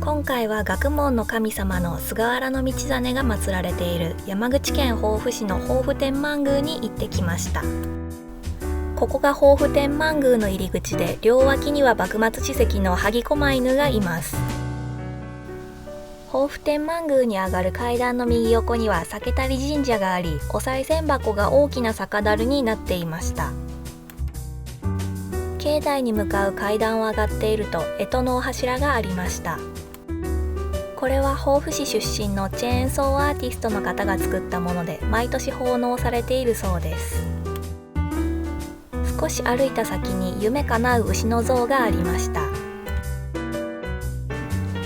今回は学問の神様の菅原道真が祀られている山口県防府市の防府天満宮に行ってきました。ここが防府天満宮の入り口で、両脇には幕末史跡の萩狛犬がいます。防府天満宮に上がる階段の右横には酒足神社があり、お賽銭箱が大きな酒樽になっていました。境内に向かう階段を上がっていると干支のお柱がありました。これは防府市出身のチェーンソーアーティストの方が作ったもので、毎年奉納されているそうです。少し歩いた先に夢叶う牛の像がありました。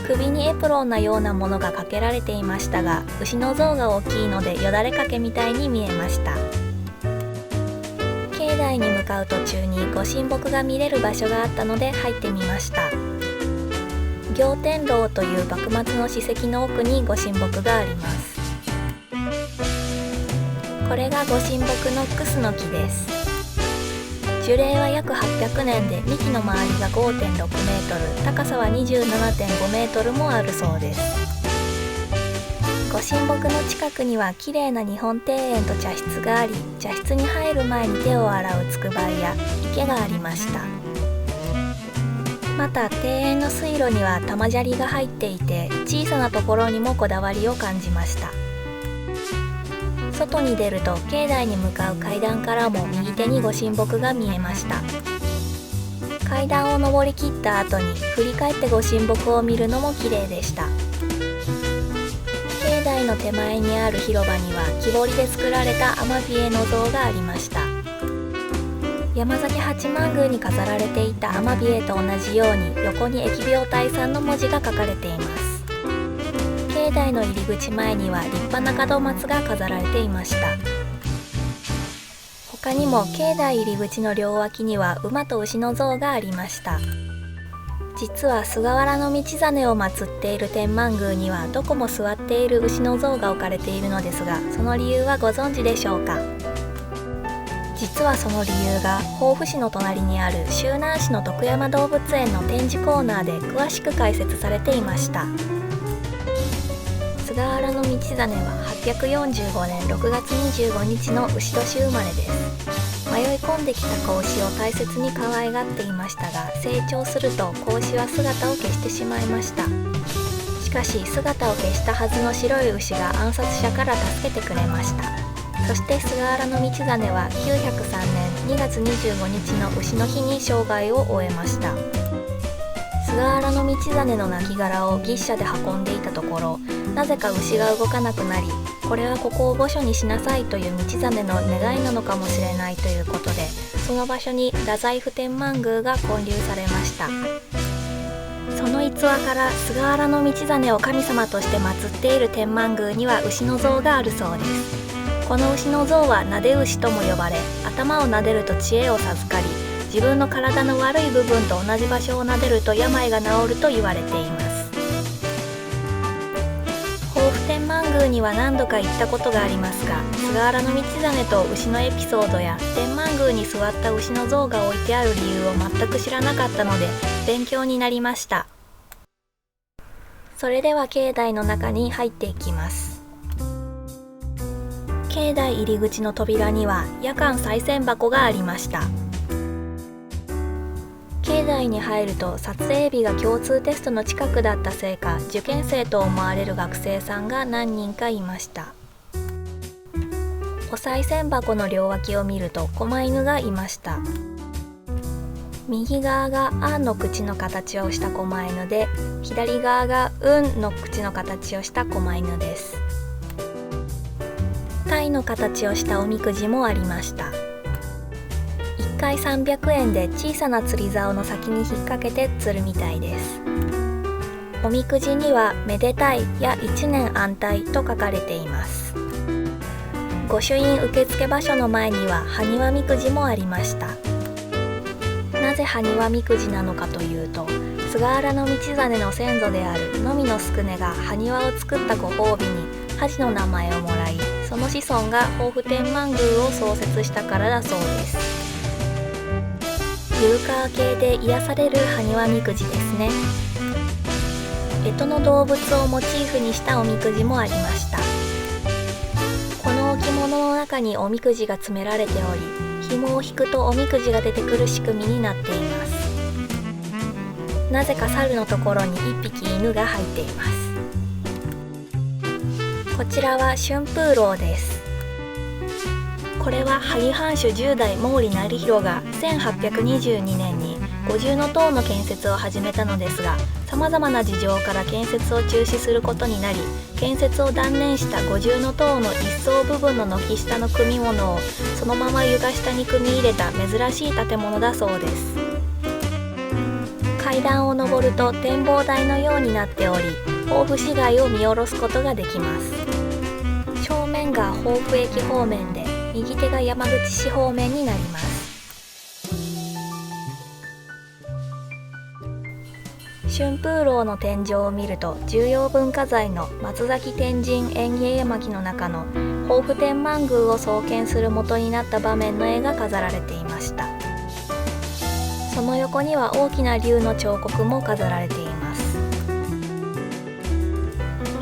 首にエプロンのようなものがかけられていましたが、牛の像が大きいのでよだれかけみたいに見えました。境内に向かう途中にご神木が見れる場所があったので入ってみました。行天楼という幕末の史跡の奥にご神木があります。これがご神木のクスノキです。樹齢は約800年で、幹の周りが 5.6 メートル、高さは 27.5 メートルもあるそうです。ご神木の近くには綺麗な日本庭園と茶室があり、茶室に入る前に手を洗うつくばいや池がありました。また庭園の水路には玉砂利が入っていて、小さなところにもこだわりを感じました。外に出ると境内に向かう階段からも右手にご神木が見えました。階段を上りきった後に振り返ってご神木を見るのも綺麗でした。境内の手前にある広場には木彫りで作られたアマビエの像がありました。山崎八幡宮に飾られていたアマビエと同じように、横に疫病退散の文字が書かれています。境内の入り口前には立派な門松が飾られていました。他にも境内入り口の両脇には馬と牛の像がありました。実は菅原道真を祀っている天満宮にはどこも座っている牛の像が置かれているのですが、その理由はご存知でしょうか。実はその理由が防府市の隣にある周南市の徳山動物園の展示コーナーで詳しく解説されていました。菅原道真は845年6月25日の牛年生まれです。迷い込んできた子牛を大切に可愛がっていましたが、成長すると子牛は姿を消してしまいました。しかし姿を消したはずの白い牛が暗殺者から助けてくれました。そして菅原道真は903年2月25日の牛の日に生涯を終えました。菅原道真の亡骸を牛車で運んでいたところ、なぜか牛が動かなくなり、これはここを墓所にしなさいという道真の願いなのかもしれないということで、その場所に太宰府天満宮が建立されました。その逸話から菅原道真を神様として祀っている天満宮には牛の像があるそうです。この牛の像は撫で牛とも呼ばれ、頭を撫でると知恵を授かり、自分の体の悪い部分と同じ場所を撫でると病が治ると言われています。防府天満宮には何度か行ったことがありますが、菅原道真と牛のエピソードや天満宮に座った牛の像が置いてある理由を全く知らなかったので勉強になりました。それでは境内の中に入っていきます。境内入り口の扉には夜間賽銭箱がありました。境内に入ると撮影日が共通テストの近くだったせいか、受験生と思われる学生さんが何人かいました。お賽銭箱の両脇を見ると狛犬がいました。右側があんの口の形をした狛犬で、左側がうんの口の形をした狛犬です。鯛の形をしたおみくじもありました。1回300円で小さな釣り竿の先に引っ掛けて釣るみたいです。おみくじにはめでたいや1年安泰と書かれています。御朱印受付場所の前には埴輪みくじもありました。なぜ埴輪みくじなのかというと、菅原道真の先祖である野見の宿根が埴輪を作ったご褒美に恥の名前をもらい、その子孫が防府天満宮を創設したからだそうです。ユーカー系で癒される埴輪みくじですね。干支の動物をモチーフにしたおみくじもありました。この置物の中におみくじが詰められており、紐を引くとおみくじが出てくる仕組みになっています。なぜか猿のところに1匹犬が入っています。こちらは春風楼です。これは萩藩主10代毛利業弘が1822年に五重塔の建設を始めたのですが、さまざまな事情から建設を中止することになり、建設を断念した五重塔の一層部分の軒下の組物をそのまま床下に組み入れた珍しい建物だそうです。階段を上ると展望台のようになっており、防府市街を見下ろすことができます。正面が防府駅方面で、右手が山口市方面になります。春風楼の天井を見ると、重要文化財の松崎天神園芸絵巻の中の防府天満宮を創建する元になった場面の絵が飾られていました。その横には大きな龍の彫刻も飾られています。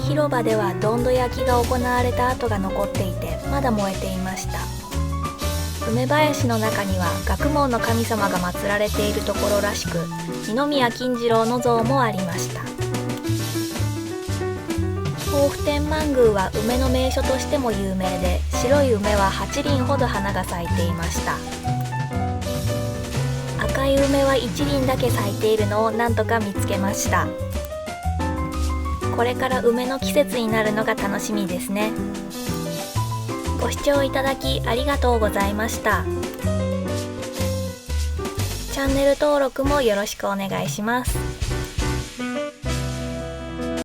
広場ではどんど焼きが行われた跡が残っていて、まだ燃えていました。梅林の中には学問の神様が祀られているところらしく、二宮金次郎の像もありました。防府天満宮は梅の名所としても有名で、白い梅は8輪ほど花が咲いていました。赤い梅は1輪だけ咲いているのをなんとか見つけました。これから梅の季節になるのが楽しみですね。ご視聴いただきありがとうございました。チャンネル登録もよろしくお願いします。